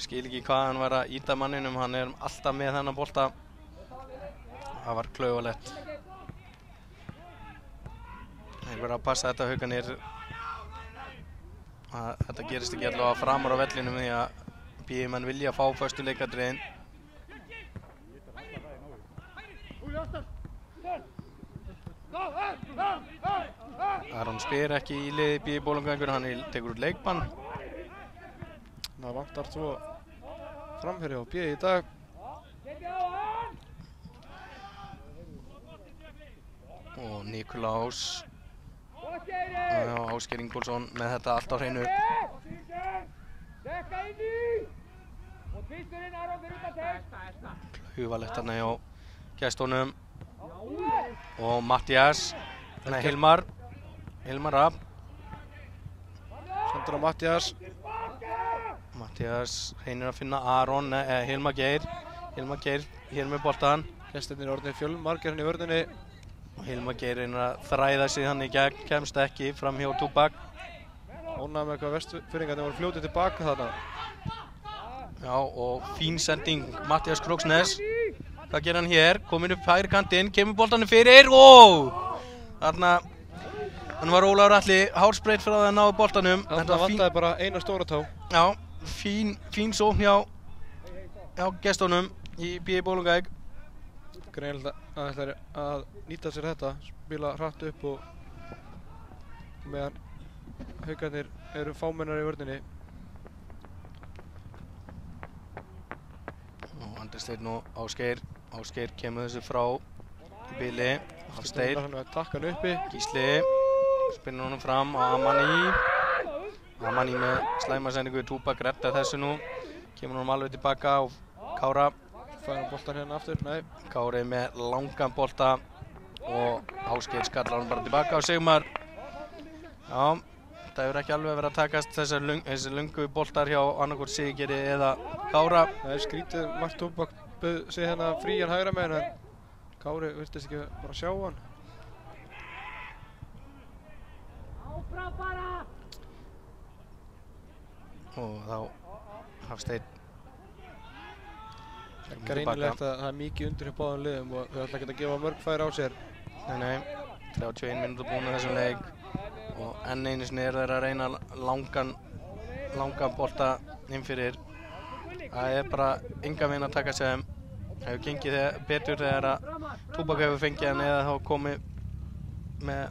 Skil ekki hvað hann var að ýta manninum, hann er alltaf með þennan bolta. Það var klaufalegt. Þeir verða að passa þetta Haukarnir. Þetta gerist ekki allavega framar á vellinum því að BÍ-menn vilja fá föstu leikadriðin. Aron Spyr ekki í liði BÍ Bolungarvíkur, hann tekur út leikbann. Það vantar 2 framherja á B í dag. Og Nikulás Ásgeir Ingólfsson með þetta allt á hreinu. Klauvalegt þarna hjá gestunum. Og Hilmar Rapp. Sendur á Matthías. Matthías reynir að finna Aron, Hilmar Geir hér með boltan. Gestirnir orðnir fjölmargir hann í vörðinni. Og Hilmar Geir reynir að þræða sig hann í gegn, kemst ekki fram hjá Túbak. Ánægður með hvað Vestfirðingarnir voru fljótið tilbaka þarna. Já, og fín sending Matthías Króksnes. Hvað gerir hann hér? Kominn upp hægri kantinn, kemur boltanum fyrir. Þarna var Ólafur Atli hárspreitt frá það að ná boltanum. Þetta vantaði bara eina stóra tá. Já, fín sókn hjá gestunum í B.I. Bolungarvík. Greinilegt að ætla að nýta sér þetta, spila hratt upp og meðan Haukarnir eru fámennar í vörninni. Og Andri Steinn og Ásgeir kemur þessu frá Bili. Hafsteinn takk hann uppi. Gísli spinnur honum fram á Amani með slæmasendingu. Túbak redda þessu nú, kemur honum alveg tilbaka og Kára fær hann boltan hérna aftur. Nei, Kári með langan bolta og Ásgeir skallar hann bara tilbaka á Sigmar. Já, þetta hefur ekki alveg verið að takast þessi lungu boltar hjá annarkvort Sigurgeiri eða Kára. Það er skrítið, Mark Túbak bauð sig hérna frían hægra megin en Kári virtist ekki bara sjá hann. Og þá Hafsteinn. Greinilegt að það er mikið undir hjá báðum liðum og þau ætla ekki að gefa mörg færi á sér. Nei, 31 mínútur búin á þessum leik og enn einu sinni er þeir að reyna langan bolta inn fyrir. Það er bara engan veginn að taka sig þeim. Það hefur gengið betur þegar að Túbak hefur fengið hann eða þá komið með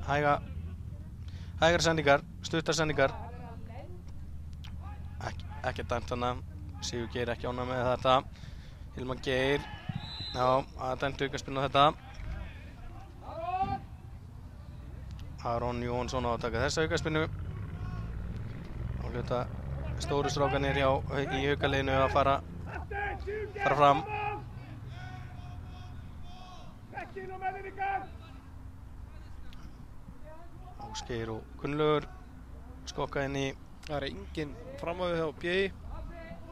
hægar sendingar, stuttar sendingar. Ekki dæmt hana, Sigur Geir ekki ánægður með þetta. Hilmar Geir, já, að dæmt aukaspyrnu á þetta. Aron Jónsson á að taka þessa aukaspyrnu. Og hluta stóru strákanir í haukaliðinu að fara fram. Ásgeir og Gunnlaugur skokka inn í. Það er enginn framávið hjá B.I.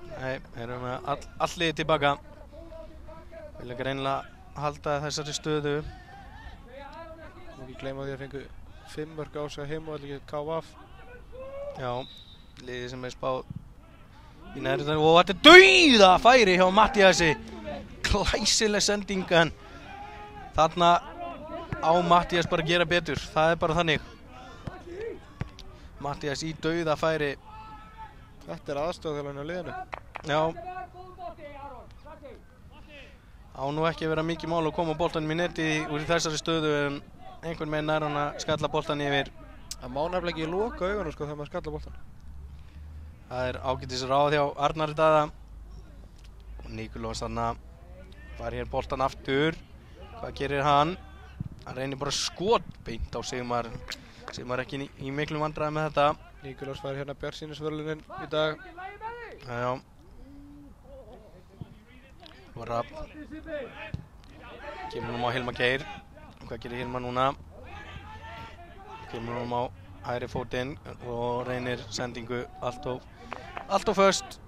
Nei, þeir eru með all liðið tilbaka. Vilja greinilega halda þessari stöðu. Má ekki gleyma því að fengu 5 mörk á sig heim og ekki KF. Já, liðið sem er spáð í neðri þar. Og þetta er dauða færi hjá Matthíasi. Glæsileg sendingan. Þarna á Matthías bara að gera betur. Það er bara þannig. Matthías í dauða færi. Þetta er aðstoðarþjálfarinn á liðinu. Já. Á nú ekki að vera mikið mál að koma boltanum í neti úr þessari stöðu en einhvern veginn er hann að skalla boltan yfir. Það má nefnilega ekki loka augunum sko þegar maður skalla boltan. Það er ágætis ráð hjá Arnari Daða. Og Nikulás þarna var hér boltan aftur. Hvað gerir hann? Hann reynir bara skot beint á Sigmar. Sigmar ekki í miklum vandræðum með þetta. Nikulás fær hérna Bjartsýnisverðlaunin í dag. Já. Og Rapp. Kemur honum á Hilmar Geir. Hvað gerir Hilmar núna? Kemur honum á hægri fótinn og reynir sendingu allt of föst.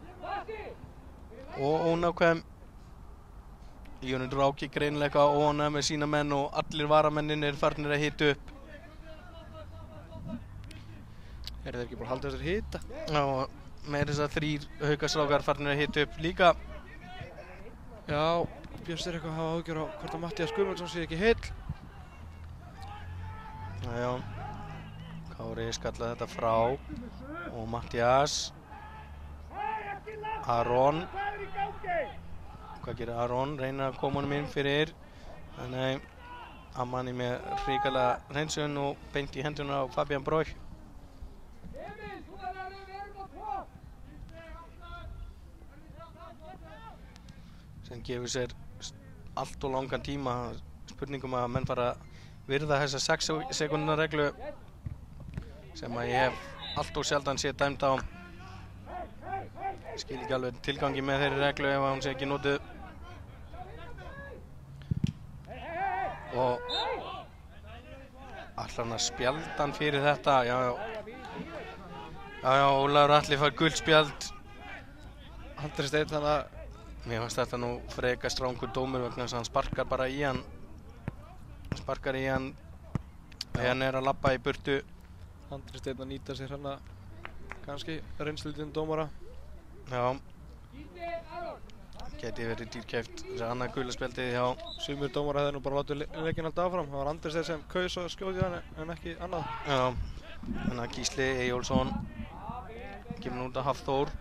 Og ónákvæm. Jónundur Áki greinilega óánægður með sína menn og allir varamennir farnir að hita upp. Eru þeir ekki bara að halda þessar hita? Já, með þess að 3 haukastrákar farnir að hita upp líka. Já, Björns er eitthvað að hafa áhyggjur á hvort að Matthías Guðmundsson sé ekki heill. Já, Kári skallaði þetta frá og Matthías. Aron. Hvað gerir Aron? Reynir að koma honum inn fyrir. Þannig Amani með hrikalega hreinsun og beint í hendurna á Fabian Broch. sem gefur sér allt og langan tíma. Spurningum að menn fara að virða þessa 6 sekúndna reglu sem að ég hef allt og sjaldan séð dæmt á. Skil ekki alveg tilgangi með þeirri reglu ef hún sé ekki notuð. Og ætlar hann að spjalda hann fyrir þetta? Já, Ólafur Atli fær gult spjald. Andri Steinn þannig að Mér fannst þetta nú freka strangur dómur vegna þess að hann sparkar bara í hann. Sparkar í hann þegar hann er að labba í burtu. Andri Steinn að nýta sér hérna kannski reynslutinn dómara. Já. Geti verið dýrkeypt þessi annað gula spjaldið hjá. Sumir dómara hefði nú bara látið leikinn alltaf áfram. Það var Andri Steinn sem kaus að skjóti hann en ekki annað. Já. Þannig að Gísli Eyjólfsson kemur út að Hafþór.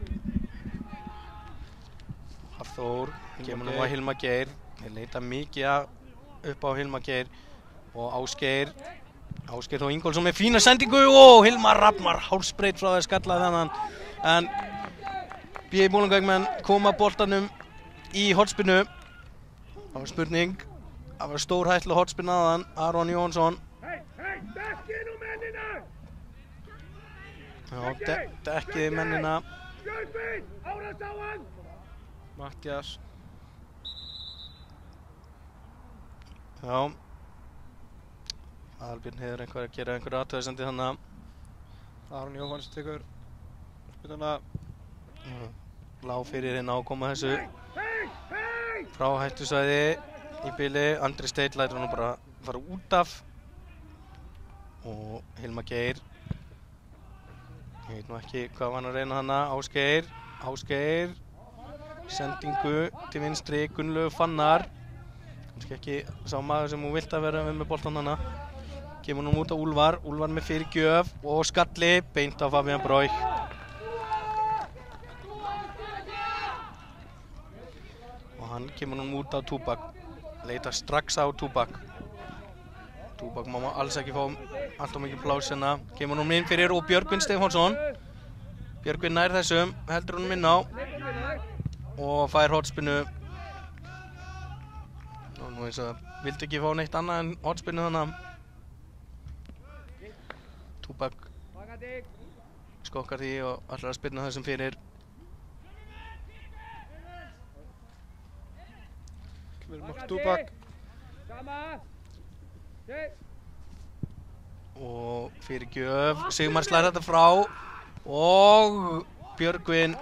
Hafþór kemur nú að Hilmar Geir. Þeir leita mikið upp á Hilmar Geir og Ásgeir Þó Ingólfsson með fína sendingu og Hilmar Rafnar hálsbreytt frá það skallaði þennan. En B.I. Bolungarvíkmenn koma boltanum í hornspyrnu. Það var spurning. Það var stór hættuleg hornspyrna þaðan. Aron Jónsson. Já, dekkiði mennina. Mattias. Já. Aðalbjörn hefur einhver að gera einhverju athugasemdi þannig að Aron Jóhanns tekur spiluna. Lá fyrir hérna á að koma þessu frá hættusvæði í bili. Andri Steinn lætur hann bara fara út af og Hilmar Geir, ég veit nú ekki hvað var hann að reyna hana. Ásgeir sendingu til vinstri. Gunnlaugur Fannar, kannski ekki sá maður sem hún vilt að vera með boltan hana. Kemur nú út á Úlfar með fyrirgjöf og skalli beint á Fabian Broich. Og hann kemur nú út á Túbak, leita strax á Túbak. Túbak má alls ekki fá allt of mikið pláss hérna. Kemur nú inn fyrir og Björgvin Stefánsson. Björgvin nær þessum, heldur honum inn á og fær hornspyrnu. Nú eins og vildi ekki fá neitt annað en hornspyrnu þannig. Túbak skokkar því og ætlar að spyrna þessum fyrir. Kemur Mark Túbak. Og fyrirgjöf. Sigmar slær þetta frá og Björgvin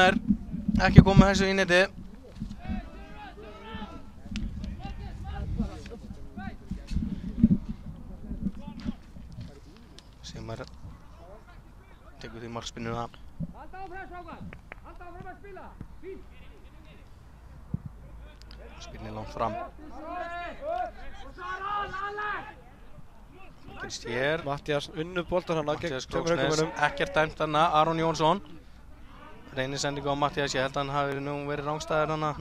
er ekki komið með þessu í netið. Sigmar tekur því markspinnuna. Spinnir langt fram. Gerist hér. Mattias unnu boltan hann Mattias Króksnes, ekkert dæmt hana. Aron Jónsson reynir sendingu á Mattias, ég held að hann hafi nú verið rángstæður hana.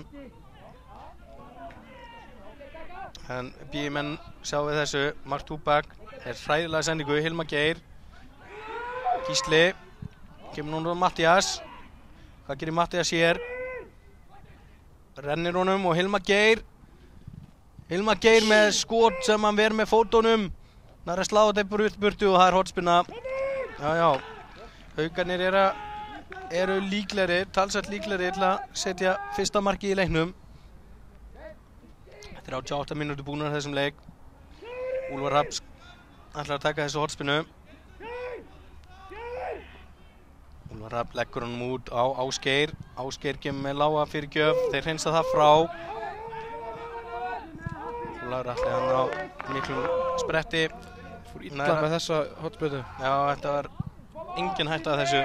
En B.I. sjá við þessu. Mark Túbak er hræðilega sendingu. Hilmar Geir, Gísli, kemur núna Mattias. Hvað gerir Mattias hér? Rennir honum og Hilmar Geir með skot sem hann ver með fótunum. Nær að slá þetta burtu og það er hornspyrna. Já, Haukarnir eru líklegri, talsvert líklegri til að setja fyrsta markið í leiknum. 38 mínútur búnar þessum leik. Úlfar Raps ætlar að taka þessu hornspyrnu. Úlfar Rapp leggur honum út á Ásgeir. Ásgeir kemur með lága fyrirgjöf. Þeir hreinsa það frá. Úlfar Rapp hann á miklum spretti. Fór illa með þessa hornspyrnu. Já, þetta var engin hætta að þessu.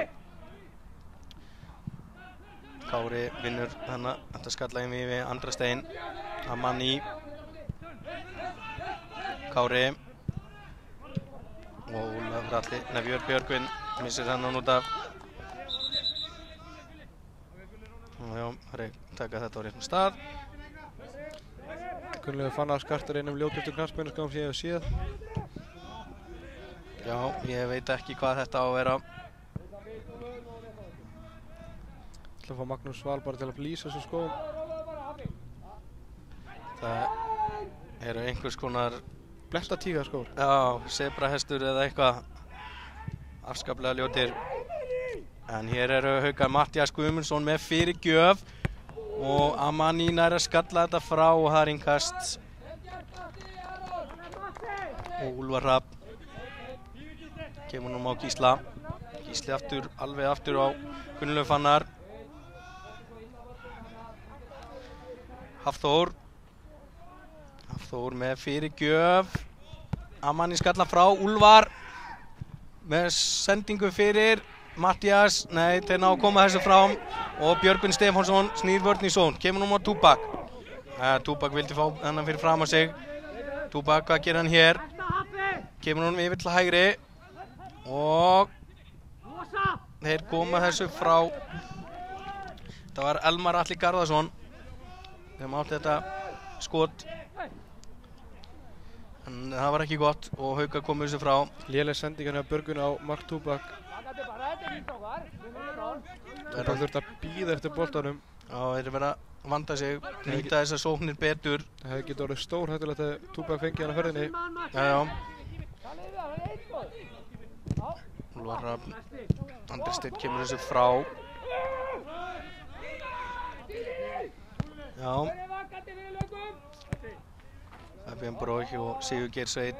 Kári vinnur þarna. Þetta skalla inn við Andra Steinn. Amani. Kári. Og Úlfar Atli. Björn Björgvin missir hann út af. Já, taka þetta á réttum stað. Gunnlaugur Fannar skartar einum ljótustu knattspyrnuskóm sem ég hef séð. Já, ég veit ekki hvað þetta á að vera. ætla að fá Magnús Val bara til að lýsa þessu skóum. Það eru einhvers konar Blettatíga skór. Já, sebrahestur eða eitthvað afskaplega ljótir. En hér eru Haukar Matthías Guðmundsson með fyrirgjöf og Amani nær að skalla þetta frá og það er innkast. Og Úlfar Hrafn kemur nú á Gísla. Gísli aftur, alveg aftur á Gunnlaug Fannar. Hafþór með fyrirgjöf. Amani skalla frá, Úlfar með sendingu fyrir Matthías, nei, þeir ná að koma þessu frá og Björgvin Stefánsson snýr vörn í zón, kemur nú á Túbak. Túbak vildi fá hennan fyrir fram á sig. Túbak, hvað gerir hann hér? Kemur hún yfir til hægri og þeir koma þessu frá. Það var Elmar Atli Garðarsson sem átti þetta skot. En það var ekki gott og Haukar komu þessu frá. Léleg sendingar hjá Björgun á Mark Túbak. Túbak þurfti að bíða eftir boltanum. Já, þeir eru verið að vanda sig, nýta þessar sóknir betur. Það hefði getið orðið stórhættulegt að Túbak fengi hann á ferðinni. Já. Úlfar Hrafn, Andri Steinn kemur þessu frá. Já. Fabian Brói og Sigur Geir Sveinn.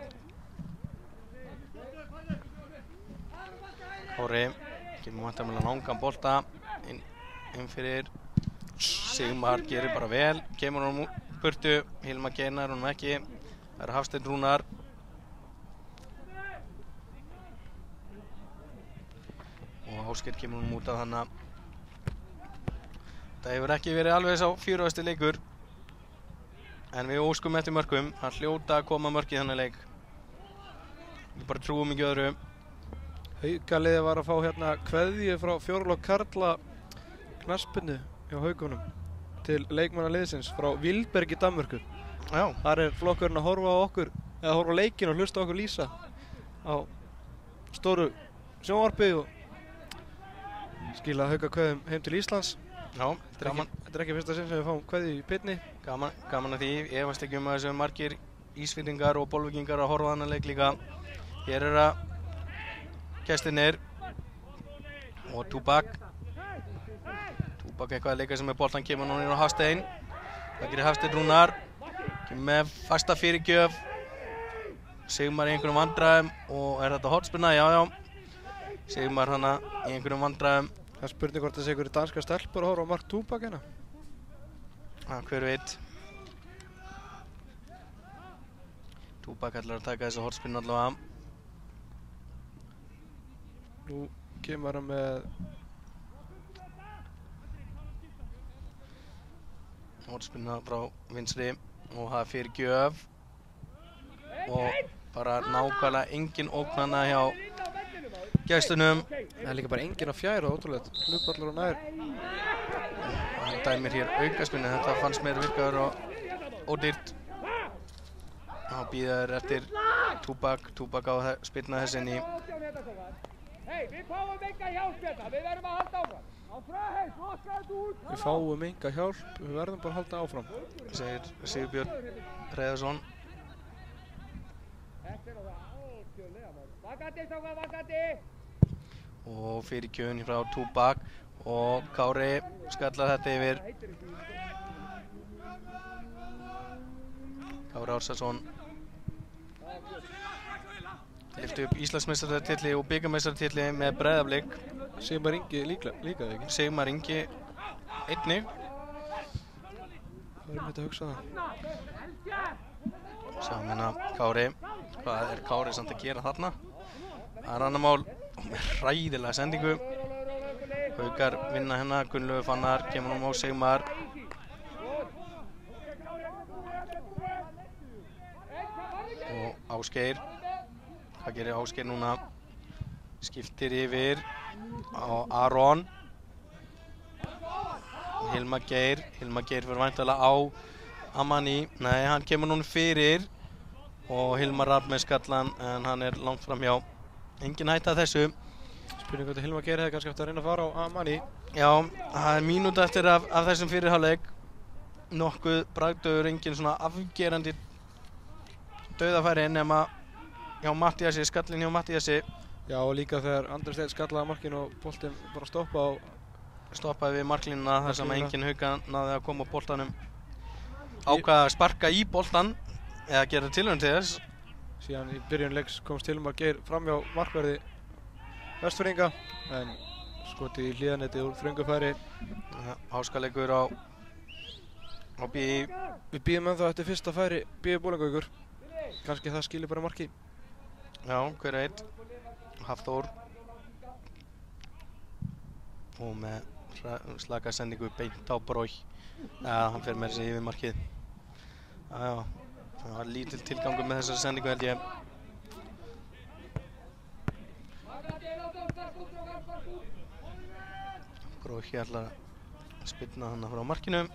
Kári kemur vantarlega langan bolta inn fyrir. Sigmar gerir bara vel, kemur hún burtu. Hilmar Geinar hún ekki. Það eru Hafsteinn Rúnar. Og Ásgeir kemur hún út af þannig. Það hefur ekki verið alveg sá 4. leikur. En við óskum eftir mörkum. Það hljóta að koma mörk í þannig leik. Við bara trúum ekki öðru. Haukaliðið var að fá hérna kveðju frá fjórlokk karla knattspyrnu hjá Haukunum til leikmannaliðsins frá Vilberg í Danmörku. Já. Þar er flokkurinn að horfa á okkur, eða horfa á leikinn og hlusta á okkur lýsa á stóru sjónvarpi og skila Haukakveðjum heim til Íslands. Já, gaman. Þetta er ekki fyrsta sinn sem við fáum kveðju í beinni. Gaman að því, ég efast ekki að þessu margir Ísfirðingar og Bolvíkingar að horfa á þennan leik líka. Hér eru það gestirnir og Túbak eitthvað að leika sem er boltan, kemur núna inn á Hafsteinn. Það gerir Hafsteinn Rúnar, kemur með fasta fyrirgjöf. Sigmar í einhverjum vandræðum og er þetta hornspyrna? Já. Sigmar hana í einhverjum vandræðum. Það er spurning hvort það sé einhverju danska stelpur að horfa á Mark Túbak hérna. Hver veit. Túbak ætlar að taka þessu hornspyrnu allavega. Nú kemur hann með hornspyrna frá vinstri og það fyrir gjöf og bara nákvæmlega engin ógnanna hjá gestunum. Það er líka bara engin að fjæra, ótrúlegt. Hlupallar og nær. Hann dæmir hér aukaspyrnu, þetta fannst mér virkaður og ódýrt. Þá bíða þeir eftir Túbak á að spyrna þessi inn í. Við fáum enga hjálp hérna, við verðum að halda áfram. Við fáum enga hjálp, við verðum bara að halda áfram. Segir Sigurbjörn Hreiðarsson. Og fyrir gjöfni frá Túbak og Kári skallar þetta yfir. Kári Ársarsson lyfti upp Íslandsmeistaratitilli og bikarmeistaratitilli með Breiðablik. Sigmar Ingi líka eða ekki? Sigmar Ingi einnig. Hvað þetta að hugsa það? Sjáum hérna Kári. Hvað er Kári samt að gera þarna? Það er annar mál með hræðilega sendingu. Haukar vinna hérna, Gunnlaugur Fannar kemur á Sigmar. Og Ásgeir. Hvað gerir Ásgeir núna? Skiptir yfir á Aron. Hilmar Geir fyrir væntanlega á Amani. Nei, hann kemur núna fyrir og Hilmar Rapp með skallan en hann er langt fram hjá. Engin hætta þessu. Spurning hvort Hilmar Geir hefði kannski eftir að reyna að fara á Amani. Já, það er mínúta eftir af þessum fyrirháleik. Nokkuð bragðdauður, engin svona afgerandi dauðafæri nema hjá Mattíasi, skallin hjá Mattíasi. Já, og líka þegar Andri Steinn skallaði markinu og boltinn bara stoppaði við marklínuna þar sem engin Hauka náði að koma á boltanum. Ákvað að sparka í boltan eða gera tilraun til þess. Síðan í byrjun leiks komst Hilmar Geir fram hjá markverði Vestfirðinga en skoti í hliðanetti úr þröngu færi. Háskaleikur á BÍ. Við bíðum ennþá eftir fyrsta færi BÍ Bolungarvíkur. Kannski það skilir bara marki. Já, hver veit. Hafþór. Og með slaka sendingu beint á Brói. Hann fer með þessi yfir markið. Já, það var lítill tilgangur með þessari sendingu held ég. Brói ætlar að spyrna hann frá markinu.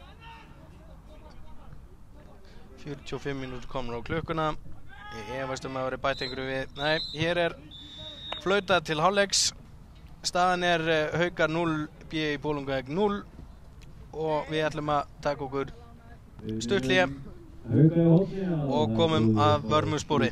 45 mínútur komur á klukkuna. Ég efast að vera bætt einhverju við. Nei, hér er flautað til hálfleiks. Staðan er Haukar 0, BÍ Bolungarvík 0 og við ætlum að taka okkur stutt hlé og komum að vörmuspori.